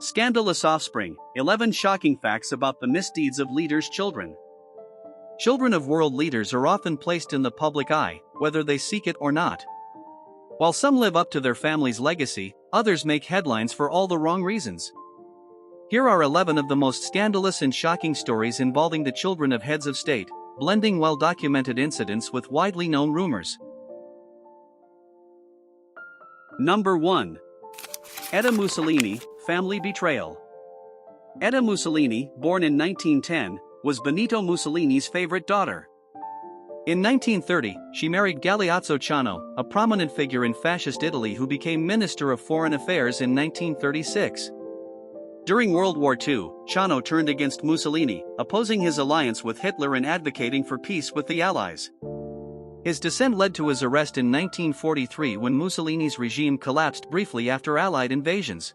Scandalous Offspring, 11 Shocking Facts About the Misdeeds of Leaders' Children. Children of world leaders are often placed in the public eye, whether they seek it or not. While some live up to their family's legacy, others make headlines for all the wrong reasons. Here are 11 of the most scandalous and shocking stories involving the children of heads of state, blending well-documented incidents with widely known rumors. Number 1. Eda Musolini Family Betrayal. Eda Musolini, born in 1910, was Benito Mussolini's favorite daughter. In 1930, she married Galeazzo Ciano, a prominent figure in fascist Italy who became Minister of Foreign Affairs in 1936. During World War II, Ciano turned against Mussolini, opposing his alliance with Hitler and advocating for peace with the Allies. His dissent led to his arrest in 1943 when Mussolini's regime collapsed briefly after Allied invasions.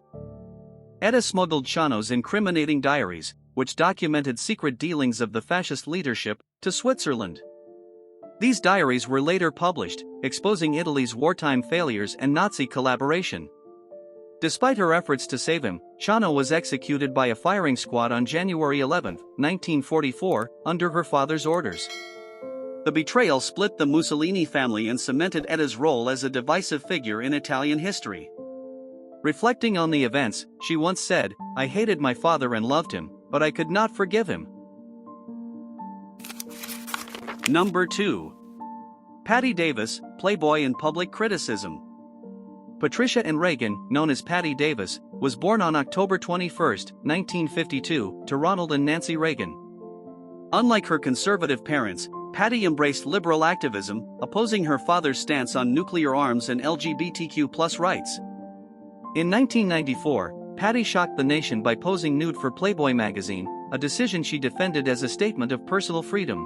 Eda smuggled Ciano's incriminating diaries, which documented secret dealings of the fascist leadership, to Switzerland. These diaries were later published, exposing Italy's wartime failures and Nazi collaboration. Despite her efforts to save him, Ciano was executed by a firing squad on January 11, 1944, under her father's orders. The betrayal split the Mussolini family and cemented Eda's role as a divisive figure in Italian history. Reflecting on the events, she once said, "I hated my father and loved him, but I could not forgive him." Number 2. Patti Davis, Playboy and Public Criticism. Patricia Ann Reagan, known as Patti Davis, was born on October 21, 1952, to Ronald and Nancy Reagan. Unlike her conservative parents, Patti embraced liberal activism, opposing her father's stance on nuclear arms and LGBTQ+ rights. In 1994, Patti shocked the nation by posing nude for Playboy magazine, a decision she defended as a statement of personal freedom.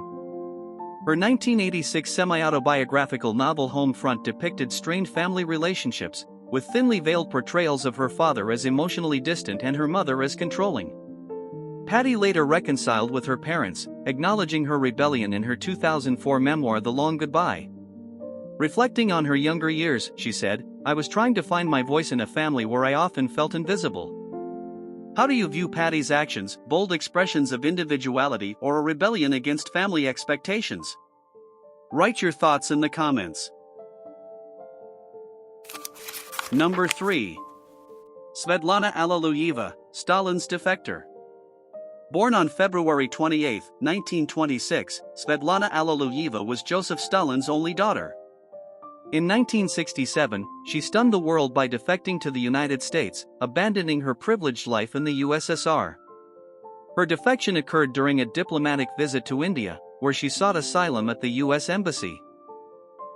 Her 1986 semi-autobiographical novel Homefront depicted strained family relationships, with thinly veiled portrayals of her father as emotionally distant and her mother as controlling. Patti later reconciled with her parents, acknowledging her rebellion in her 2004 memoir The Long Goodbye. Reflecting on her younger years, she said, "I was trying to find my voice in a family where I often felt invisible." How do you view Patti's actions, bold expressions of individuality or a rebellion against family expectations? Write your thoughts in the comments. Number 3. Svetlana Alliluyeva, Stalin's Defector. Born on February 28, 1926, Svetlana Alliluyeva was Joseph Stalin's only daughter. In 1967, she stunned the world by defecting to the United States, abandoning her privileged life in the USSR. Her defection occurred during a diplomatic visit to India, where she sought asylum at the US Embassy.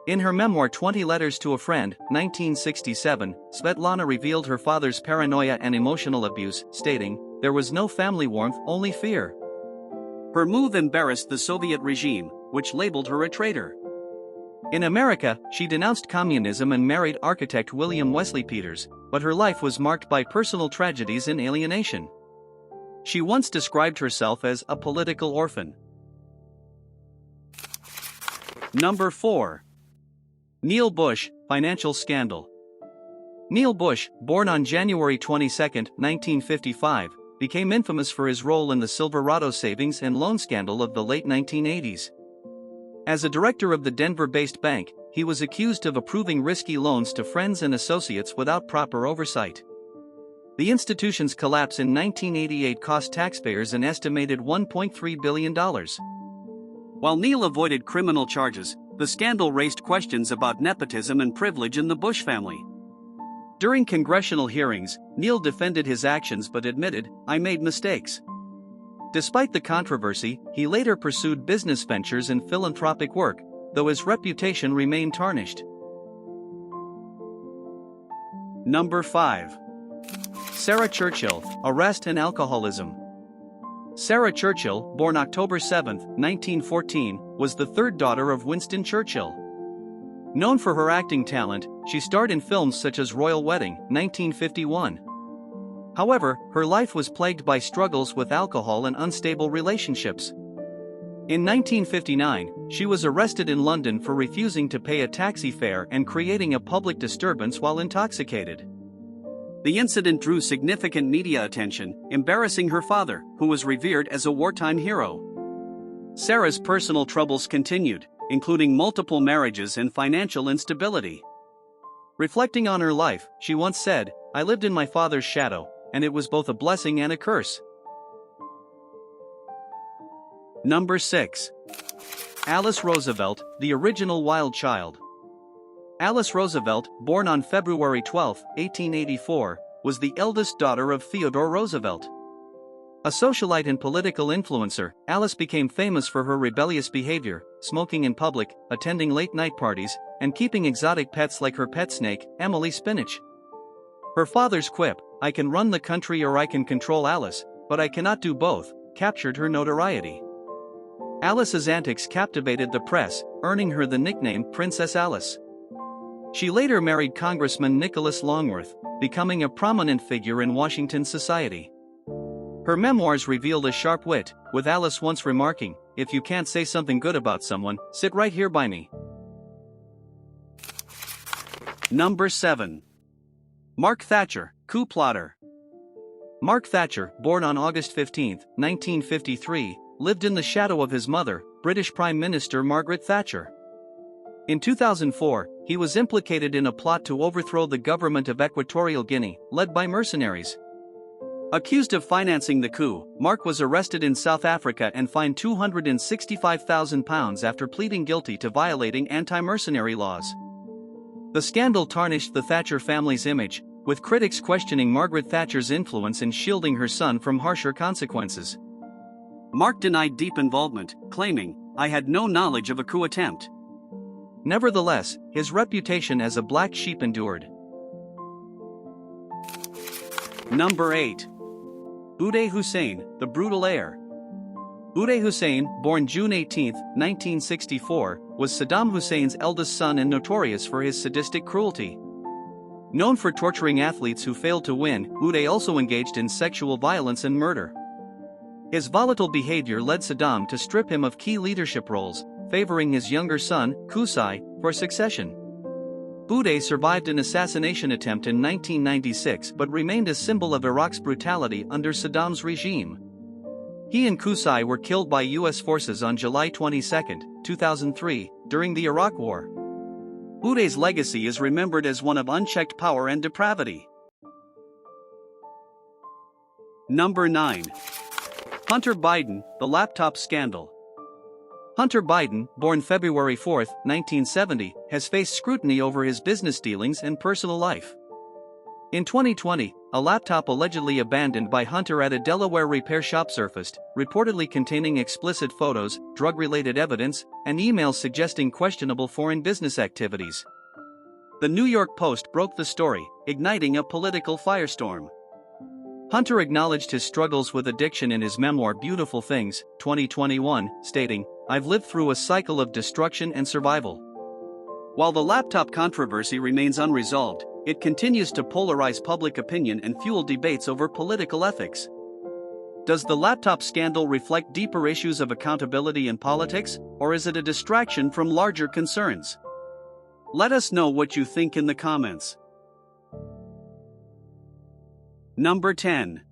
In her memoir 20 Letters to a Friend, 1967, Svetlana revealed her father's paranoia and emotional abuse, stating, "There was no family warmth, only fear." Her move embarrassed the Soviet regime, which labeled her a traitor. In America, she denounced communism and married architect William Wesley Peters, but her life was marked by personal tragedies and alienation. She once described herself as a political orphan. Number 4. Neil Bush, Financial Scandal. Neil Bush, born on January 22, 1955, became infamous for his role in the Silverado savings and loan scandal of the late 1980s. As a director of the Denver-based bank, he was accused of approving risky loans to friends and associates without proper oversight. The institution's collapse in 1988 cost taxpayers an estimated $1.3 billion. While Neil avoided criminal charges, the scandal raised questions about nepotism and privilege in the Bush family. During congressional hearings, Neil defended his actions but admitted, "I made mistakes." Despite the controversy, he later pursued business ventures and philanthropic work, though his reputation remained tarnished. Number 5. Sarah Churchill, Arrest and Alcoholism. Sarah Churchill, born October 7, 1914, was the third daughter of Winston Churchill. Known for her acting talent, she starred in films such as Royal Wedding, 1951. However, her life was plagued by struggles with alcohol and unstable relationships. In 1959, she was arrested in London for refusing to pay a taxi fare and creating a public disturbance while intoxicated. The incident drew significant media attention, embarrassing her father, who was revered as a wartime hero. Sarah's personal troubles continued, including multiple marriages and financial instability. Reflecting on her life, she once said, "I lived in my father's shadow, and it was both a blessing and a curse." Number 6. Alice Roosevelt, the original wild child. Alice Roosevelt, born on February 12, 1884, was the eldest daughter of Theodore Roosevelt. A socialite and political influencer, Alice became famous for her rebellious behavior, smoking in public, attending late-night parties, and keeping exotic pets like her pet snake, Emily Spinach. Her father's quip, "I can run the country or I can control Alice, but I cannot do both," captured her notoriety. Alice's antics captivated the press, earning her the nickname Princess Alice. She later married Congressman Nicholas Longworth, becoming a prominent figure in Washington society. Her memoirs revealed a sharp wit, with Alice once remarking, "If you can't say something good about someone, sit right here by me." Number 7. Mark Thatcher, coup plotter. Mark Thatcher, born on August 15, 1953, lived in the shadow of his mother, British Prime Minister Margaret Thatcher. In 2004, he was implicated in a plot to overthrow the government of Equatorial Guinea, led by mercenaries. Accused of financing the coup, Mark was arrested in South Africa and fined £265,000 after pleading guilty to violating anti-mercenary laws. The scandal tarnished the Thatcher family's image, with critics questioning Margaret Thatcher's influence in shielding her son from harsher consequences. Mark denied deep involvement, claiming, "I had no knowledge of a coup attempt." Nevertheless, his reputation as a black sheep endured. Number 8. Eda Hussein, the brutal heir. Eda Hussein, born June 18, 1964, was Saddam Hussein's eldest son and notorious for his sadistic cruelty. Known for torturing athletes who failed to win, Eda also engaged in sexual violence and murder. His volatile behavior led Saddam to strip him of key leadership roles, favoring his younger son, Qusay, for succession. Eda survived an assassination attempt in 1996 but remained a symbol of Iraq's brutality under Saddam's regime. He and Qusay were killed by U.S. forces on July 22, 2003, during the Iraq War. Ude's legacy is remembered as one of unchecked power and depravity. Number 9. Hunter Biden, the laptop scandal. Hunter Biden, born February 4, 1970, has faced scrutiny over his business dealings and personal life. In 2020, a laptop allegedly abandoned by Hunter at a Delaware repair shop surfaced, reportedly containing explicit photos, drug-related evidence, and emails suggesting questionable foreign business activities. The New York Post broke the story, igniting a political firestorm. Hunter acknowledged his struggles with addiction in his memoir Beautiful Things, 2021, stating, "I've lived through a cycle of destruction and survival." While the laptop controversy remains unresolved, it continues to polarize public opinion and fuel debates over political ethics. Does the laptop scandal reflect deeper issues of accountability in politics, or is it a distraction from larger concerns? Let us know what you think in the comments. Number 10.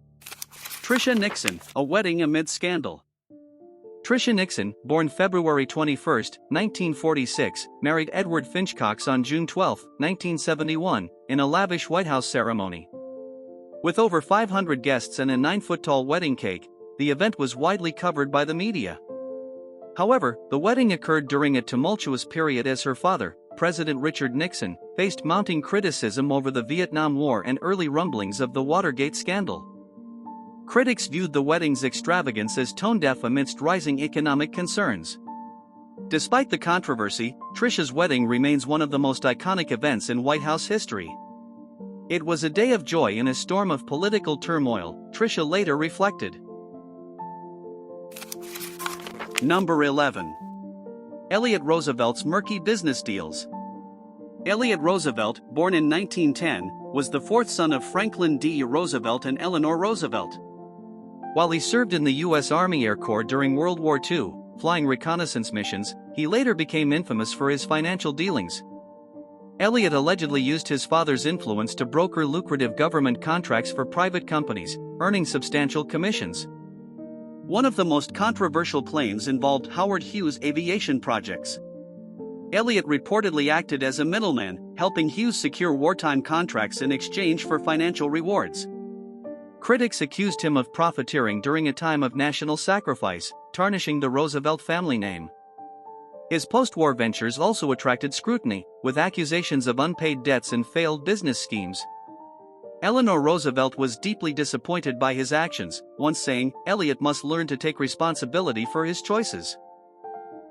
Trisha Nixon, a wedding amid scandal. Trisha Nixon, born February 21, 1946, married Edward Finch Cox on June 12, 1971, in a lavish White House ceremony. With over 500 guests and a 9-foot-tall wedding cake, the event was widely covered by the media. However, the wedding occurred during a tumultuous period as her father, President Richard Nixon, faced mounting criticism over the Vietnam War and early rumblings of the Watergate scandal. Critics viewed the wedding's extravagance as tone-deaf amidst rising economic concerns. Despite the controversy, Trisha's wedding remains one of the most iconic events in White House history. "It was a day of joy in a storm of political turmoil," Trisha later reflected. Number 11. Elliot Roosevelt's murky business deals. Elliot Roosevelt, born in 1910, was the fourth son of Franklin D. Roosevelt and Eleanor Roosevelt. While he served in the U.S. Army Air Corps during World War II, flying reconnaissance missions, he later became infamous for his financial dealings. Elliot allegedly used his father's influence to broker lucrative government contracts for private companies, earning substantial commissions. One of the most controversial claims involved Howard Hughes' aviation projects. Elliot reportedly acted as a middleman, helping Hughes secure wartime contracts in exchange for financial rewards. Critics accused him of profiteering during a time of national sacrifice, tarnishing the Roosevelt family name. His post-war ventures also attracted scrutiny, with accusations of unpaid debts and failed business schemes. Eleanor Roosevelt was deeply disappointed by his actions, once saying, "Elliot must learn to take responsibility for his choices."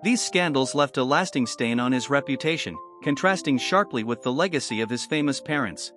These scandals left a lasting stain on his reputation, contrasting sharply with the legacy of his famous parents.